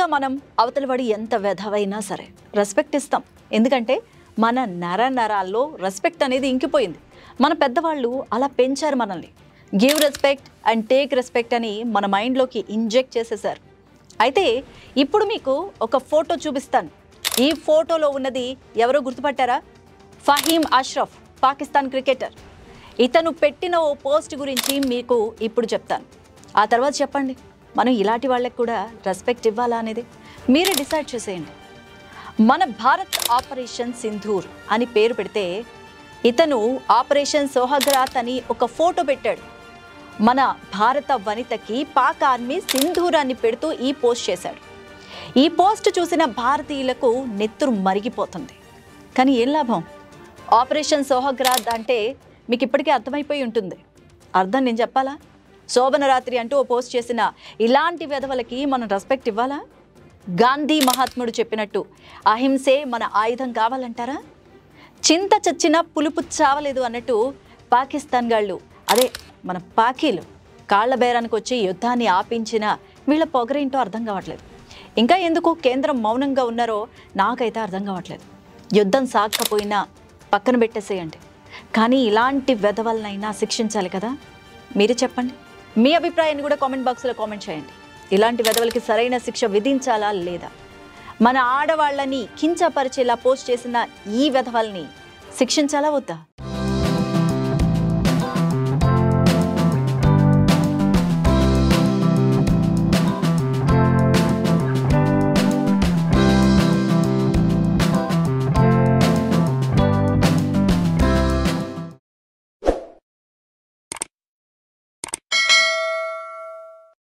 మామూలుగా మనం అవతల వాడి ఎంత వెధవైనా సరే రెస్పెక్ట్ ఇస్తాం. ఎందుకంటే మన నరాల్లో రెస్పెక్ట్ అనేది ఇంకిపోయింది. మన పెద్దవాళ్ళు అలా పెంచారు మనల్ని. Give respect and take respect అని మన మైండ్లోకి ఇంజెక్ట్ చేసేసారు. అయితే ఇప్పుడు మీకు ఒక ఫోటో చూపిస్తాను. ఈ ఫోటోలో ఉన్నది ఎవరో గుర్తుపట్టారా? ఫహీమ్ అష్రఫ్, పాకిస్తాన్ క్రికెటర్. ఇతను పెట్టిన ఓ పోస్ట్ గురించి మీకు ఇప్పుడు చెప్తాను. ఆ తర్వాత చెప్పండి, మనం ఇలాంటి వాళ్ళకి కూడా రెస్పెక్ట్ ఇవ్వాలా అనేది మీరే డిసైడ్ చేసేయండి. మన భారత్ ఆపరేషన్ సింధూర్ అని పేరు పెడితే ఇతను ఆపరేషన్ సోహగ్రాత్ అని ఒక ఫోటో పెట్టాడు. మన భారత వనితకి పాక్ ఆర్మీ సింధూరాన్ని పెడుతూ ఈ పోస్ట్ చేశాడు. ఈ పోస్ట్ చూసిన భారతీయులకు నెత్తురు మరిగిపోతుంది. కానీ ఏం లాభం? ఆపరేషన్ సోహగ్రాత్ అంటే మీకు ఇప్పటికే అర్థమైపోయి ఉంటుంది. అర్థం నేను చెప్పాలా? శోభన రాత్రి అంటూ ఓ పోస్ట్ చేసిన ఇలాంటి వెధవలకి మనం రెస్పెక్ట్ ఇవ్వాలా? గాంధీ మహాత్ముడు చెప్పినట్టు అహింసే మన ఆయుధం కావాలంటారా? చింత చచ్చిన పులుపు చావలేదు అన్నట్టు పాకిస్తాన్ గాళ్ళు, అదే మన పాకీలు కాళ్ల బేరానికి వచ్చి యుద్ధాన్ని ఆపించిన వీళ్ళ పొగరేంటో అర్థం కావట్లేదు. ఇంకా ఎందుకు కేంద్రం మౌనంగా ఉన్నారో నాకైతే అర్థం కావట్లేదు. యుద్ధం సాగకపోయినా పక్కన పెట్టేసేయండి, కానీ ఇలాంటి వెధవలనైనా శిక్షించాలి కదా. మీరే చెప్పండి. మీ అభిప్రాయాన్ని కూడా కామెంట్ బాక్స్లో కామెంట్ చేయండి. ఇలాంటి వెధవలకి సరైన శిక్ష విధించాలా లేదా? మన ఆడవాళ్ళని కించపరిచేలా పోస్ట్ చేసిన ఈ వెధవల్ని శిక్షించాలా వద్దా?